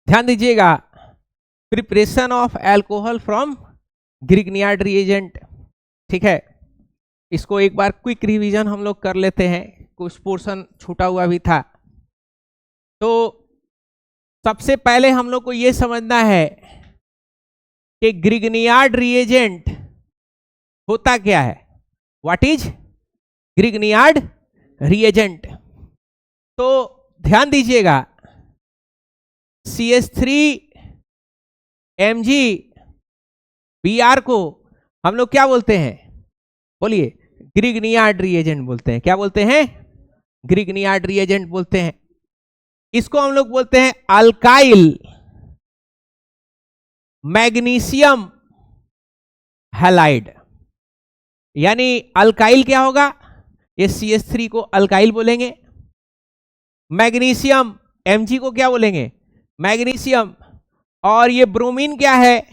ध्यान दीजिएगा, preparation of alcohol from Grignard reagent. ठीक है, इसको एक बार क्विक रिवीजन हम लोग कर लेते हैं, कुछ पोर्शन छूटा हुआ भी था। तो सबसे पहले हम लोग को यह समझना है कि ग्रिग्नियार्ड रिएजेंट होता क्या है। What is Grignard reagent? तो ध्यान दीजिएगा, CH3Mg को हम लोग क्या बोलते हैं? बोलिए, ग्रिग्नियार्ड रिएजेंट बोलते हैं। क्या बोलते हैं? ग्रिग्नियार्ड रिएजेंट बोलते हैं। इसको हम लोग बोलते हैं अल्काइल मैग्नीशियम हैलाइड। यानी अल्काइल क्या होगा? ये CH3 को अल्काइल बोलेंगे, मैग्नीशियम Mg को क्या बोलेंगे? मैग्नीशियम। और ये ब्रोमीन क्या है?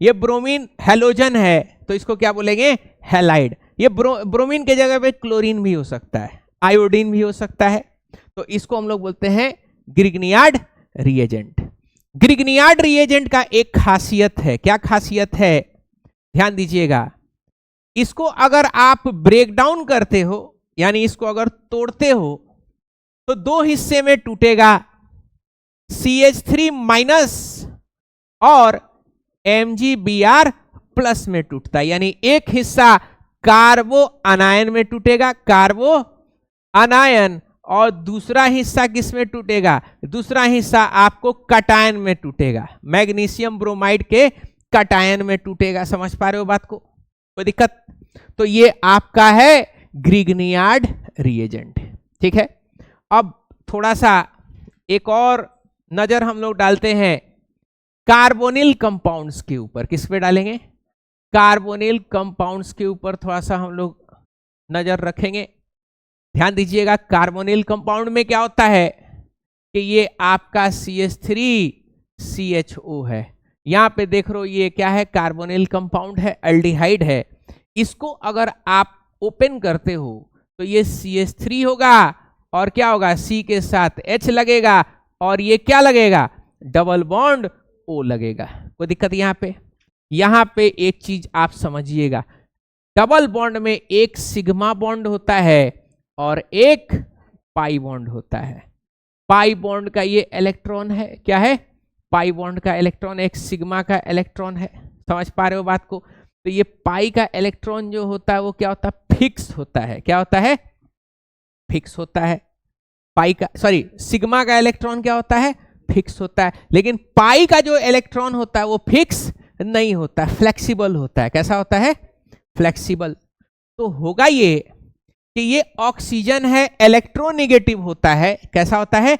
ये ब्रोमीन हैलोजन है, तो इसको क्या बोलेंगे? हैलाइड। ये ब्रोमीन के जगह पे क्लोरीन भी हो सकता है, आयोडीन भी हो सकता है, तो इसको हम लोग बोलते हैं ग्रिग्नियार्ड रिएजेंट। ग्रिग्नियार्ड रिएजेंट का एक खासियत है। क्या खासियत है? ध्यान दीजिएगा, इसको अगर आप ब्रेक डाउन करते हो, यानी इसको अगर तोड़ते हो, तो दो हिस्से में टूटेगा, CH3 माइनस और MgBr प्लस में टूटता है। यानी एक हिस्सा कार्बो अनायन में टूटेगा, कार्बो अनायन, और दूसरा हिस्सा किस में टूटेगा? दूसरा हिस्सा आपको कटायन में टूटेगा, मैग्नीशियम ब्रोमाइड के कटायन में टूटेगा। समझ पा रहे हो बात को? कोई दिक्कत? तो ये आपका है ग्रिग्नियार्ड रिएजेंट। ठीक है, अब थोड़ा सा एक और नजर हम लोग डालते हैं कार्बोनिल कंपाउंड्स के ऊपर। किस पे डालेंगे? कार्बोनिल कंपाउंड्स के ऊपर थोड़ा सा हम लोग नजर रखेंगे। ध्यान दीजिएगा, कार्बोनिल कंपाउंड में क्या होता है कि ये आपका CH3CHO है। यहां पे देख रहे हो, ये क्या है? कार्बोनिल कंपाउंड है, एल्डिहाइड है। इसको अगर आप ओपन करते हो तो ये CH3 होगा, और क्या होगा? C के साथ H लगेगा, और ये क्या लगेगा? डबल बॉन्ड O लगेगा। कोई दिक्कत यहां पे? यहां पे एक चीज आप समझिएगा, डबल बॉन्ड में एक सिग्मा बॉन्ड होता है और एक पाई बॉन्ड होता है। पाई बॉन्ड का ये इलेक्ट्रॉन है, क्या है? पाई बॉन्ड का इलेक्ट्रॉन एक सिग्मा का इलेक्ट्रॉन है। समझ पा रहे हो बात को? तो ये पाई का इलेक्ट्रॉन जो होता है वो क्या होता है? फिक्स होता है। क्या होता है? फिक्स होता है। पाई का, सॉरी, सिग्मा का इलेक्ट्रॉन क्या होता है? फिक्स होता है। लेकिन पाई का जो इलेक्ट्रॉन होता है वो फिक्स नहीं होता, फ्लेक्सिबल होता है। कैसा होता है? फ्लेक्सिबल। तो होगा ये कि ये ऑक्सीजन है, इलेक्ट्रोनेगेटिव होता है। कैसा होता है?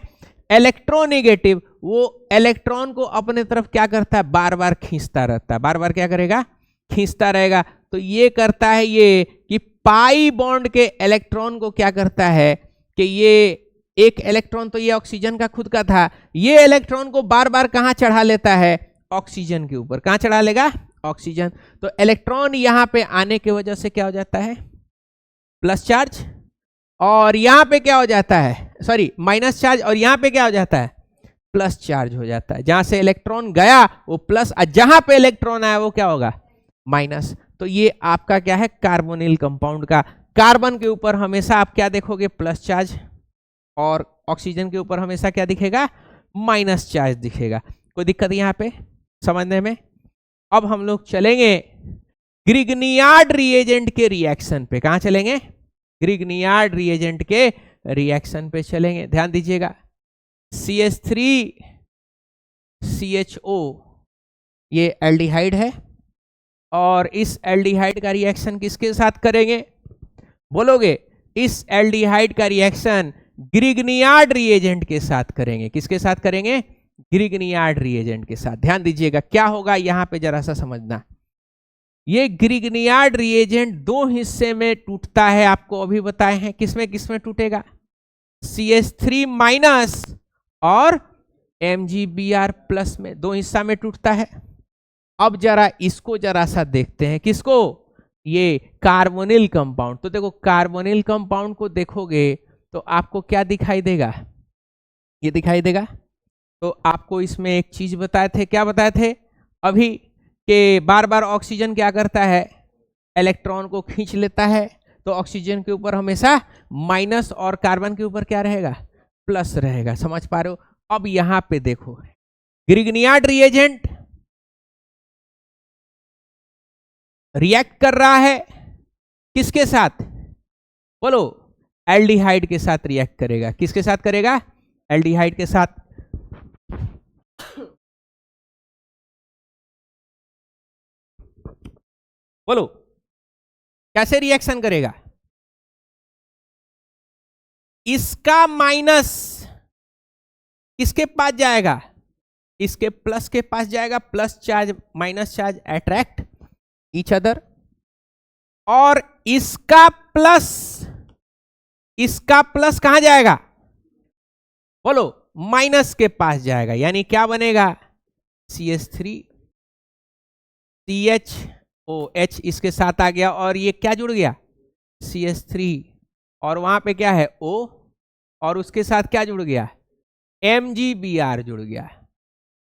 इलेक्ट्रोनेगेटिव। वो इलेक्ट्रॉन को अपने तरफ क्या करता है? बार बार खींचता रहता है। बार बार क्या करेगा? खींचता रहेगा। तो ये करता है ये कि पाई बॉन्ड के इलेक्ट्रॉन को क्या करता है कि ये एक इलेक्ट्रॉन तो ये ऑक्सीजन का खुद का था, ये इलेक्ट्रॉन को बार बार कहां चढ़ा लेता है? ऑक्सीजन के ऊपर। कहां चढ़ा लेगा? ऑक्सीजन। तो इलेक्ट्रॉन यहां पे आने की वजह से क्या हो जाता है? Plus charge. और यहां पे क्या हो जाता है? Sorry, minus charge. और यहां पे क्या हो जाता है? प्लस चार्ज हो जाता है। जहां से इलेक्ट्रॉन गया वो प्लस, और जहां पे इलेक्ट्रॉन आया वो क्या होगा? माइनस। तो ये आपका क्या है? कार्बोनिल कंपाउंड का। कार्बन के ऊपर हमेशा आप क्या देखोगे? Plus charge. और ऑक्सीजन के ऊपर हमेशा क्या दिखेगा? माइनस चार्ज दिखेगा। कोई दिक्कत यहां पे समझने में? अब हम लोग चलेंगे ग्रिग्नियार्ड रिएजेंट के रिएक्शन पे। कहां चलेंगे? ग्रिग्नियार्ड रिएजेंट के रिएक्शन पे चलेंगे। ध्यान दीजिएगा, CH3CHO ये एल्डिहाइड है, और इस एल्डिहाइड का रिएक्शन किसके साथ करेंगे? बोलोगे? इस एल्डिहाइड का रिएक्शन ग्रिग्नियार्ड रिएजेंट के साथ करेंगे। किसके साथ करेंगे? ग्रिग्नियार्ड रिएजेंट के साथ। ध्यान दीजिएगा, क्या होगा यहां पे जरा सा समझना। ये ग्रिग्नियार्ड रिएजेंट दो हिस्से में टूटता है, आपको अभी बताए हैं। किसमें किसमें टूटेगा? CH3 माइनस और MgBr प्लस में, दो हिस्सा में टूटता है। अब जरा इसको जरा सा देखते हैं। किसको? ये कार्बोनिल कंपाउंड। तो देखो, कार्बोनिल कंपाउंड को देखोगे तो आपको क्या दिखाई देगा? ये दिखाई देगा। तो आपको इसमें एक चीज बताए थे, क्या बताए थे अभी, कि बार बार ऑक्सीजन क्या करता है, इलेक्ट्रॉन को खींच लेता है, तो ऑक्सीजन के ऊपर हमेशा माइनस और कार्बन के ऊपर क्या रहेगा, प्लस रहेगा। समझ पा रहे हो? अब यहां पे देखो, ग्रिग्नियार्ड रिएजेंट रिएक्ट कर रहा है किसके साथ, बोलो, एल्डिहाइड के साथ रिएक्ट करेगा। किसके साथ करेगा, एल्डिहाइड के साथ। बोलो कैसे रिएक्शन करेगा, इसका माइनस किसके पास जाएगा, इसके प्लस के पास जाएगा, plus charge minus charge attract each other, और इसका प्लस कहां जाएगा, बोलो, माइनस के पास जाएगा। यानी क्या बनेगा, CH3 CHOH इसके साथ आ गया, और ये क्या जुड़ गया, CH3, और वहां पे क्या है O, और उसके साथ क्या जुड़ गया, MgBr जुड़ गया,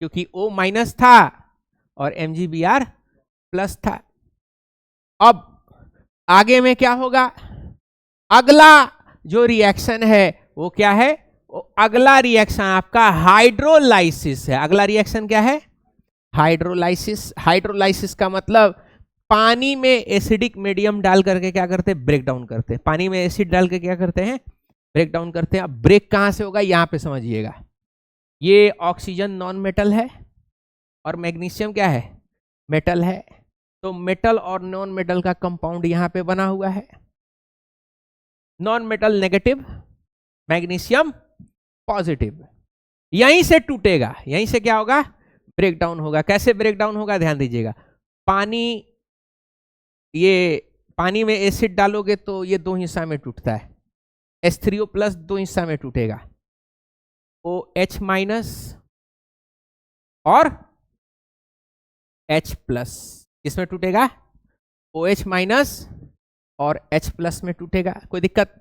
क्योंकि O माइनस था और MgBr प्लस था। अब आगे में क्या होगा, अगला जो रिएक्शन है वो क्या है, वो अगला रिएक्शन आपका हाइड्रोलाइसिस है। अगला रिएक्शन क्या है, हाइड्रोलाइसिस। हाइड्रोलाइसिस का मतलब पानी में एसिडिक मीडियम डाल करके क्या करते हैं, ब्रेक डाउन करते हैं। पानी में एसिड डाल के क्या करते हैं, ब्रेक डाउन करते हैं। अब ब्रेक कहां से होगा, यहां पे समझिएगा, ये ऑक्सीजन नॉन मेटल है और मैग्नीशियम क्या है, मेटल है। तो मेटल और नॉन मेटल का कंपाउंड यहां पे बना हुआ है, non metal negative, magnesium positive. यहीं से टूटेगा, यहीं से क्या होगा, ब्रेक डाउन होगा। कैसे ब्रेक डाउन होगा, ध्यान दीजिएगा, पानी में एसिड डालोगे तो ये दो हिस्सा में टूटता है, H3O प्लस दो हिस्सा में टूटेगा, OH माइनस और H प्लस। किसमें टूटेगा, OH माइनस और H प्लस में टूटेगा, कोई दिक्कत।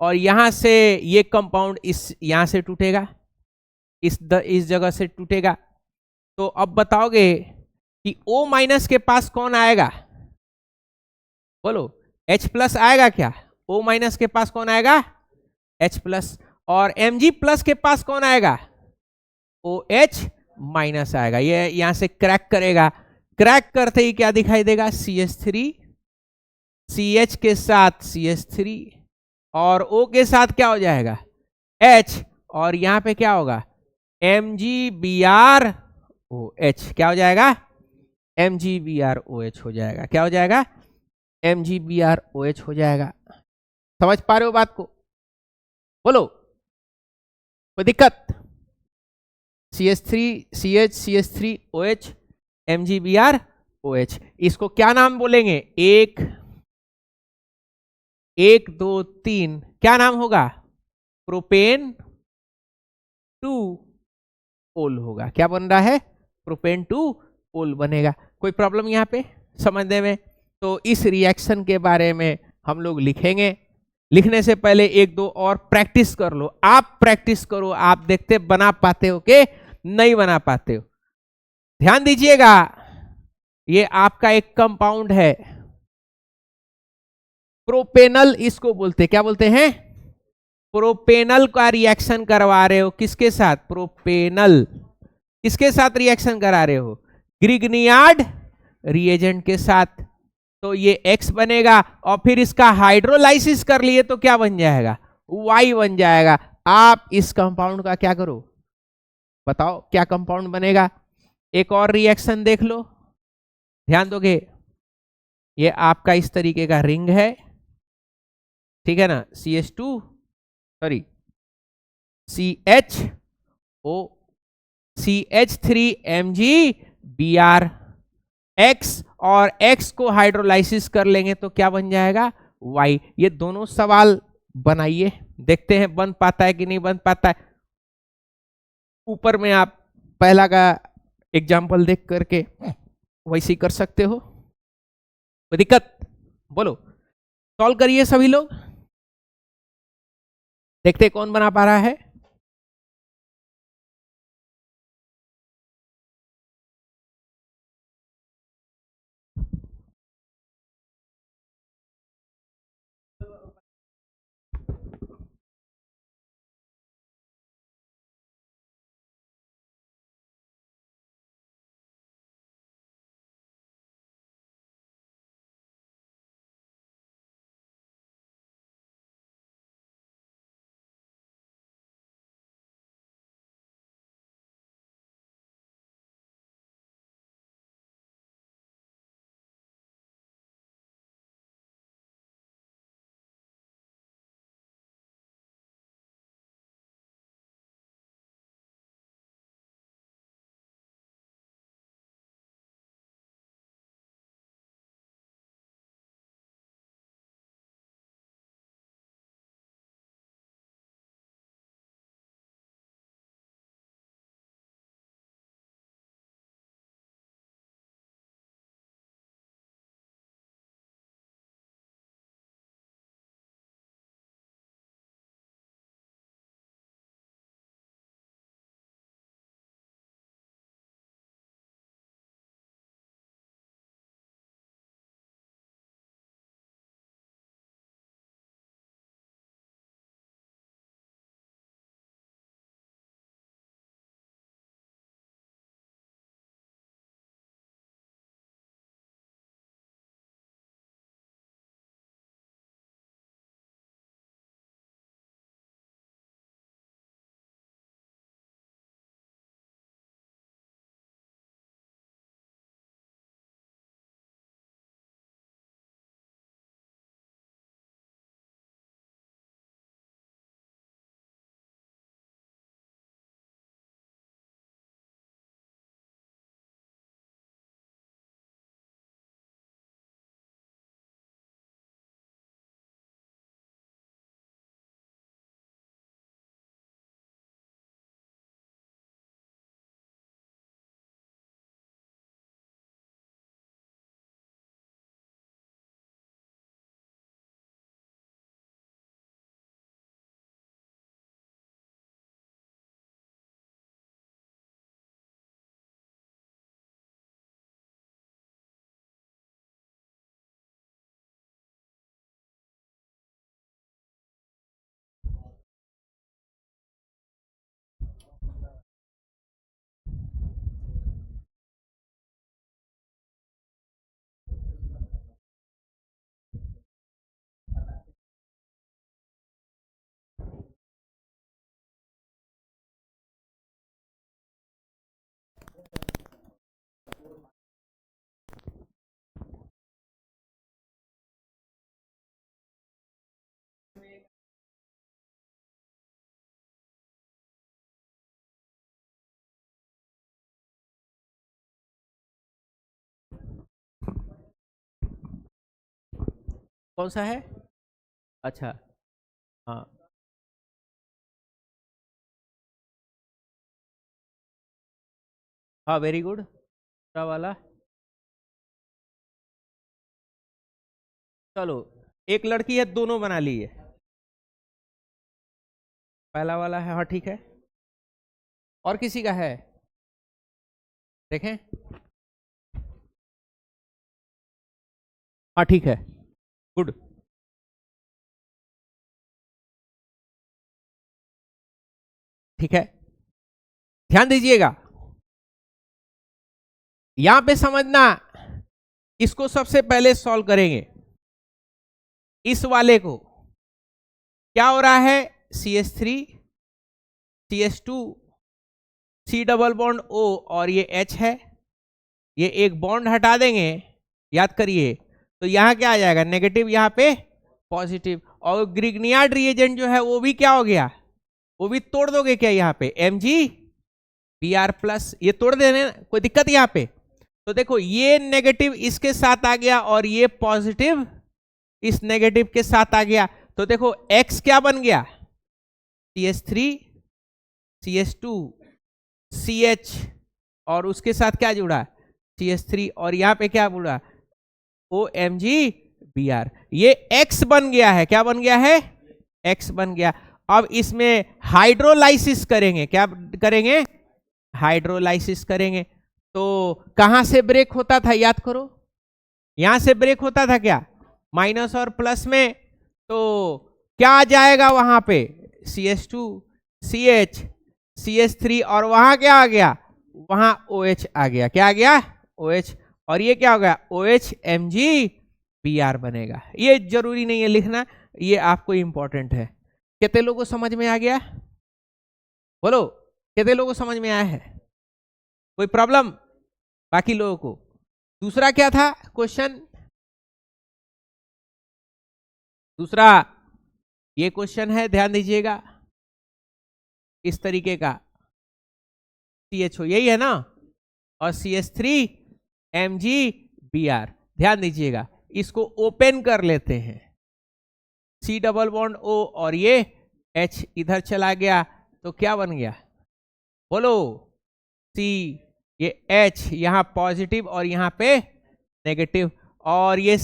और यहां से ये कंपाउंड यहां से टूटेगा, इस जगह से टूटेगा। तो अब बताओगे कि O माइनस के पास कौन आएगा, बोलो, H प्लस आएगा क्या, O माइनस के पास कौन आएगा, H प्लस, और Mg प्लस के पास कौन आएगा, OH माइनस आएगा। ये यहां से क्रैक करेगा, क्रैक करते ही क्या दिखाई देगा, CH3 CH के साथ CH3, और O के साथ क्या हो जाएगा, H, और यहां पे क्या होगा, MgBrOH। क्या हो जाएगा, MgBrOH हो जाएगा। क्या हो जाएगा, MgBrOH हो जाएगा। समझ पा रहे हो बात को, बोलो, कोई दिक्कत। CH3 CH CH3OH MgBrOH, इसको क्या नाम बोलेंगे, एक दो तीन, क्या नाम होगा, प्रोपेन 2 ओल होगा। क्या बन रहा है, प्रोपेन 2 ओल बनेगा। कोई प्रॉब्लम यहां पे समझने में? तो इस रिएक्शन के बारे में हम लोग लिखेंगे। लिखने से पहले एक दो और प्रैक्टिस कर लो, आप प्रैक्टिस करो, आप देखते बना पाते हो कि नहीं बना पाते हो। ध्यान दीजिएगा, ये आपका एक कंपाउंड है, प्रोपेनल इसको बोलते, क्या बोलते हैं, प्रोपेनल का रिएक्शन करवा रहे हो किसके साथ, प्रोपेनल, किसके साथ रिएक्शन करा रहे हो, ग्रिग्नियार्ड रिएजेंट के साथ। तो ये X बनेगा, और फिर इसका हाइड्रोलाइसिस कर लिए तो क्या बन जाएगा, Y बन जाएगा। आप इस कंपाउंड का क्या करो, बताओ क्या कंपाउंड बनेगा। एक और रिएक्शन देख लो, ध्यान दोगे, ये आपका इस तरीके का रिंग है, ठीक है ना, CH3MgBrX, और X को हाइड्रोलाइसिस कर लेंगे तो क्या बन जाएगा, Y। ये दोनों सवाल बनाइए, देखते हैं बन पाता है कि नहीं बन पाता है। ऊपर में आप पहला का एग्जाम्पल देख करके वैसे ही कर सकते हो, कोई दिक्कत, बोलो, सॉल्व करिए सभी लोग, देखते कौन बना पा रहा है। कौन सा है? अच्छा, हाँ, हाँ, वेरी गुड, दूसरा वाला। चलो, एक लड़की है, दोनों बना लिए। पहला वाला है, हाँ ठीक है। और किसी का है? देखें। हाँ ठीक है, गुड। ठीक है, ध्यान दीजिएगा, यहां पे समझना, इसको सबसे पहले सॉल्व करेंगे। इस वाले को क्या हो रहा है? CH3 CH2 C double bond O और ये H है, ये एक बॉन्ड हटा देंगे, याद करिए, तो यहां क्या आ जाएगा? नेगेटिव, यहां पे पॉजिटिव। और ग्रिग्नियार्ड रिएजेंट जो है वो भी क्या हो गया? वो भी तोड़ दोगे क्या? यहाँ पे MgBr प्लस, ये तोड़ देने, कोई दिक्कत यहाँ पे? तो देखो, ये नेगेटिव इसके साथ आ गया और ये पॉजिटिव इस नेगेटिव के साथ आ गया। तो देखो X क्या बन गया? CH3 CH2 CH, और उसके साथ क्या जुड़ा? CH3, और यहाँ पे क्या जुड़ा? OMgBr। ये X बन गया है, क्या बन गया है? X बन गया। अब इसमें हाइड्रोलाइसिस करेंगे, क्या करेंगे? हाइड्रोलाइसिस करेंगे। तो कहां से ब्रेक होता था, याद करो, यहां से ब्रेक होता था क्या? माइनस और प्लस में, तो क्या आ जाएगा वहां पे? CH2 CH CH3, और वहां क्या आ गया? वहां OH आ गया। क्या आ गया? OH। और ये क्या हो गया? OH MgBr बनेगा। ये जरूरी नहीं है लिखना, ये आपको इंपॉर्टेंट है। कितने लोगों को समझ में आ गया? बोलो, कितने लोगों को समझ में आया है? कोई प्रॉब्लम बाकी लोगों को? दूसरा क्या था क्वेश्चन? दूसरा ये क्वेश्चन है, ध्यान दीजिएगा, इस तरीके का, CHO यही है ना, और CH3 MgBr। ध्यान दीजिएगा, इसको ओपन कर लेते हैं, C डबल बॉन्ड O और ये H इधर चला गया, तो क्या बन गया? बोलो, C, ये H यहां पॉजिटिव और यहां पे नेगेटिव, और ये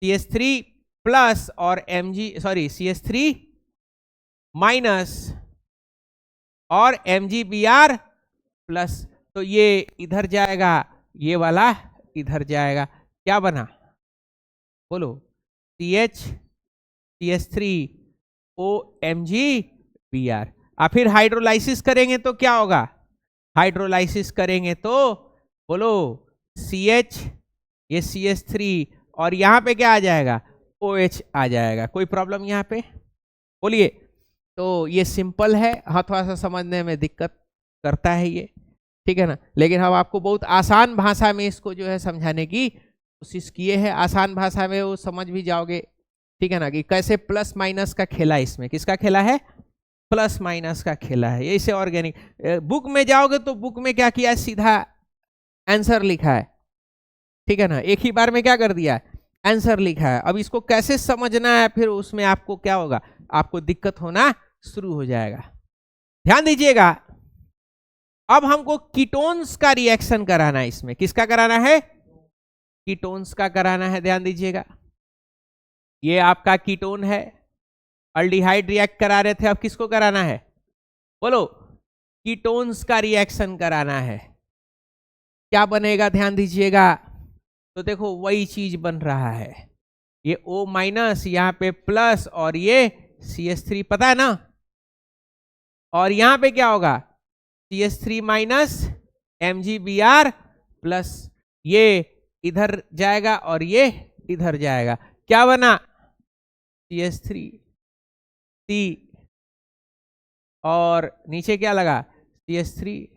CH3 प्लस और CH3 माइनस और MgBr प्लस, तो ये इधर जाएगा, ये वाला इधर जाएगा, क्या बना? बोलो, CH3 OMgBr। आप फिर हाइड्रोलाइसिस करेंगे तो क्या होगा? हाइड्रोलाइसिस करेंगे तो बोलो, CH, ये CH3, और यहां पे क्या आ जाएगा? OH आ जाएगा। कोई प्रॉब्लम यहां पे? बोलिए। तो ये सिंपल है, हाँ थोड़ा सा समझने में दिक्कत करता है ये, ठीक है ना, लेकिन हम आपको बहुत आसान भाषा में इसको जो है समझाने की कोशिश किए हैं। आसान भाषा में वो समझ भी जाओगे, ठीक है ना, कि कैसे प्लस माइनस का खेला, इसमें किसका खेला है? प्लस माइनस का खेला है। ऐसे ऑर्गेनिक बुक में जाओगे तो बुक में क्या किया है? सीधा आंसर लिखा है, ठीक है ना, एक ही बार में क्या कर दिया है? आंसर लिखा है। अब इसको कैसे समझना है, फिर उसमें आपको क्या होगा? आपको दिक्कत होना शुरू हो जाएगा। ध्यान दीजिएगा, अब हमको कीटोन्स का रिएक्शन कराना है। इसमें किसका कराना है? कीटोन्स का कराना है। ध्यान दीजिएगा, ये आपका कीटोन है, अल्डिहाइड रिएक्ट करा रहे थे, अब किसको कराना है? बोलो, कीटोन्स का रिएक्शन कराना है। क्या बनेगा? ध्यान दीजिएगा, तो देखो वही चीज बन रहा है, ये O माइनस, यहां पे प्लस, और ये CH3, पता है ना, और यहां पे क्या होगा? CH3 माइनस MgBr प्लस, ये इधर जाएगा और ये इधर जाएगा, क्या बना? CH3 C, और नीचे क्या लगा? CH3,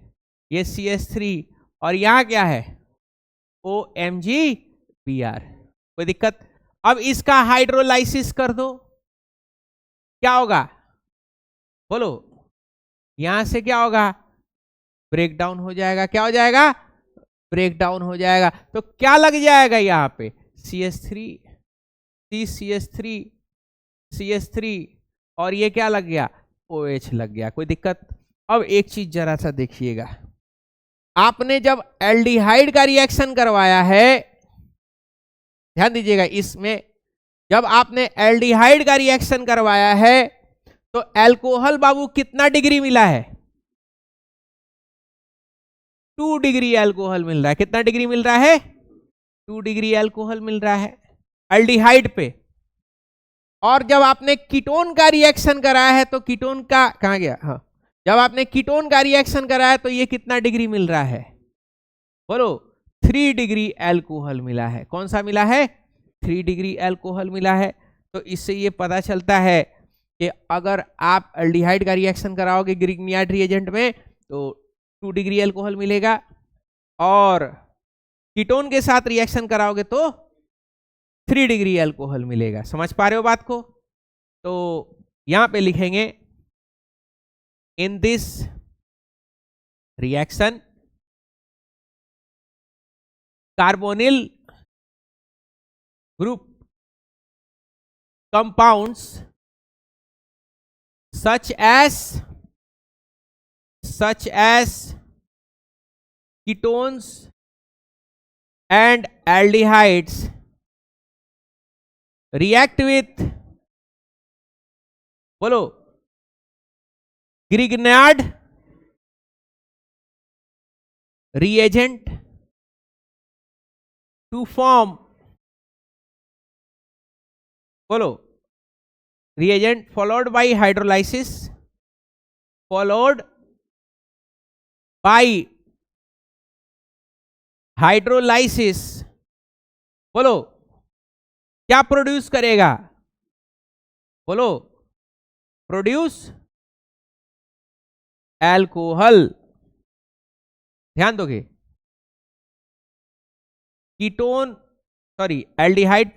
ये CH3, और यहां क्या है? OMgBr। कोई दिक्कत? अब इसका हाइड्रोलाइसिस कर दो, क्या होगा? बोलो, यहां से क्या होगा? ब्रेक डाउन हो जाएगा। क्या हो जाएगा? ब्रेक डाउन हो जाएगा। तो क्या लग जाएगा? यहां पे CH3 CCH3 CH3 और ये क्या लग गया, OH लग गया। कोई दिक्कत? अब एक चीज जरा सा देखिएगा, आपने जब एल्डिहाइड का रिएक्शन करवाया है, ध्यान दीजिएगा, इसमें जब आपने एल्डिहाइड का रिएक्शन करवाया है तो अल्कोहल बाबू कितना डिग्री मिला है? 2 डिग्री अल्कोहल मिल रहा है। कितना डिग्री मिल रहा है? 2 डिग्री अल्कोहल मिल रहा है एल्डिहाइड पे। और जब आपने कीटोन का रिएक्शन कराया है तो कीटोन का कहां गया, हाँ, जब आपने कीटोन का रिएक्शन कराया तो ये कितना डिग्री मिल रहा है? बोलो, 3 डिग्री अल्कोहल मिला है। कौन सा मिला है? 3 डिग्री अल्कोहल मिला है। तो इससे ये पता चलता है कि अगर आप एल्डिहाइड का रिएक्शन कराओगे ग्रिग्नियार्ड रिएजेंट में तो 2 डिग्री अल्कोहल मिलेगा, और कीटोन के साथ रिएक्शन कराओगे तो 3 डिग्री अल्कोहल मिलेगा। समझ पा रहे हो बात को? तो यहां पे लिखेंगे in this reaction carbonyl group compounds such as ketones and aldehydes react with, बोलो, Grignard reagent to form, बोलो, reagent followed by hydrolysis, followed by hydrolysis, बोलो, क्या प्रोड्यूस करेगा? बोलो, प्रोड्यूस अल्कोहल। ध्यान दोगे, ketone, sorry, aldehyde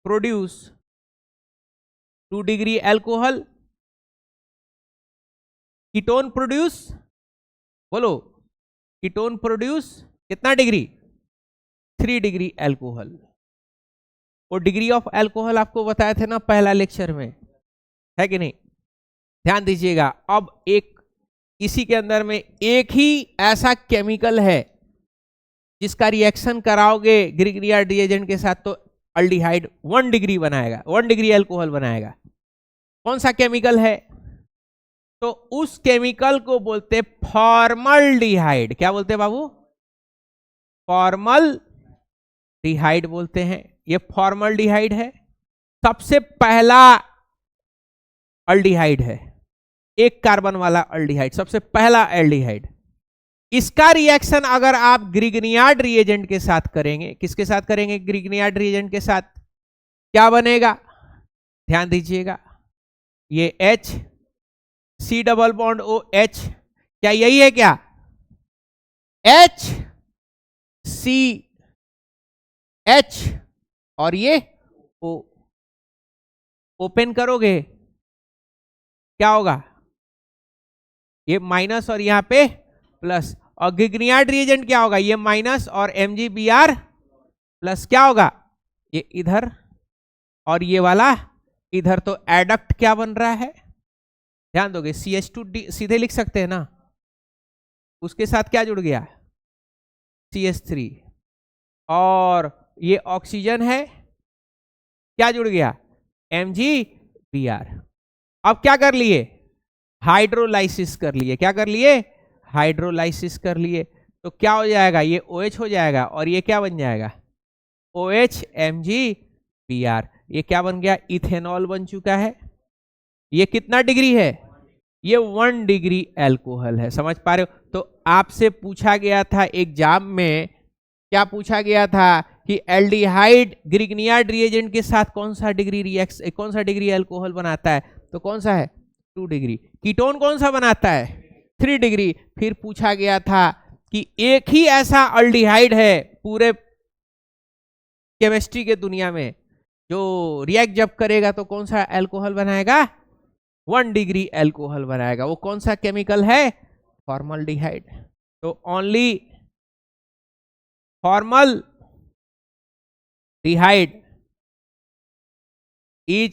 produce 2 degree alcohol, ketone produce, बोलो, ketone produce कितना डिग्री? 3 degree alcohol. और डिग्री ऑफ अल्कोहल आपको बताए थे ना पहला लेक्चर में, है कि नहीं? ध्यान दीजिएगा। अब एक इसी के अंदर में एक ही ऐसा केमिकल है जिसका रिएक्शन कराओगे ग्रिग्नियार्ड रिएजेंट के साथ तो एल्डिहाइड 1 डिग्री बनाएगा, 1 डिग्री अल्कोहल बनाएगा। कौन सा केमिकल है? तो उस केमिकल को बोलते फॉर्मल्डिहाइड। क्या बोलते हैं बाबू? फॉर्मल्डिहाइड बोलते हैं। ये फॉर्मल्डिहाइड है, सबसे पहला एल्डिहाइड है, एक कार्बन वाला एल्डिहाइड, सबसे पहला एल्डिहाइड। इसका रिएक्शन अगर आप ग्रिग्नियार्ड रिएजेंट के साथ करेंगे, किसके साथ करेंगे? ग्रिग्नियार्ड रिएजेंट के साथ, क्या बनेगा? ध्यान दीजिएगा, ये H C double bond OH, क्या यही है क्या? H C H और ये O, ओपन करोगे क्या होगा? ये माइनस और यहां पे प्लस, और ग्रिग्नियार्ड रिएजेंट क्या होगा? ये माइनस और MgBr प्लस, क्या होगा? ये इधर और ये वाला इधर, तो एडक्ट क्या बन रहा है? ध्यान दोगे, CH2 सीधे लिख सकते हैं ना, उसके साथ क्या जुड़ गया? CH3, और ये ऑक्सीजन है, क्या जुड़ गया? MgBr। अब क्या कर लिए? हाइड्रोलाइसिस कर लिए। क्या कर लिए? हाइड्रोलाइसिस कर लिए। तो क्या हो जाएगा? ये OH हो जाएगा, और ये क्या बन जाएगा? OH MgBr। ये क्या बन गया? इथेनॉल बन चुका है। ये कितना डिग्री है? ये 1 डिग्री अल्कोहल है। समझ पा रहे हो? तो आपसे पूछा गया था एग्जाम में, क्या पूछा गया था कि एल्डिहाइड ग्रिग्नियार्ड रिएजेंट के साथ कौन सा डिग्री अल्कोहल बनाता है? तो कौन सा है? 2 डिग्री। कीटोन कौन सा बनाता है? 3 डिग्री। फिर पूछा गया था कि एक ही ऐसा एल्डिहाइड है पूरे केमिस्ट्री के दुनिया में जो रिएक्ट जब करेगा तो कौन सा अल्कोहल बनाएगा? 1 डिग्री अल्कोहल बनाएगा। वो कौन सा केमिकल है? फॉर्मल्डिहाइड। तो only formaldehyde is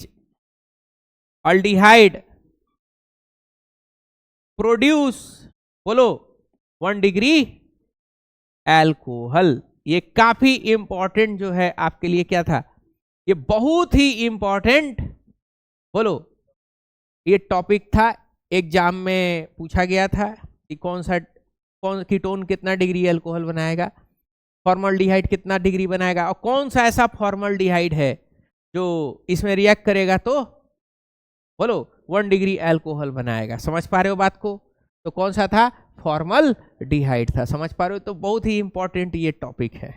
aldehyde produce, बोलो, 1 डिग्री एल्कोहल। ये काफी इंपॉर्टेंट जो है आपके लिए क्या था, ये बहुत ही इंपॉर्टेंट, बोलो, ये टॉपिक था। एग्जाम में पूछा गया था कि कौन कीटोन कितना डिग्री अल्कोहल बनाएगा, फॉर्मल्डिहाइड कितना डिग्री बनाएगा, और कौन सा ऐसा फॉर्मल्डिहाइड है जो इसमें रिएक्ट करेगा तो बोलो 1 डिग्री अल्कोहल बनाएगा। समझ पा रहे हो बात को? तो कौन सा था? फॉर्मल्डिहाइड था। समझ पा रहे हो? तो बहुत ही इंपॉर्टेंट ये टॉपिक है।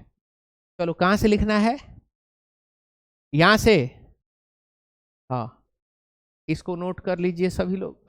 चलो कहां से लिखना है? यहां से, हाँ, इसको नोट कर लीजिए सभी लोग।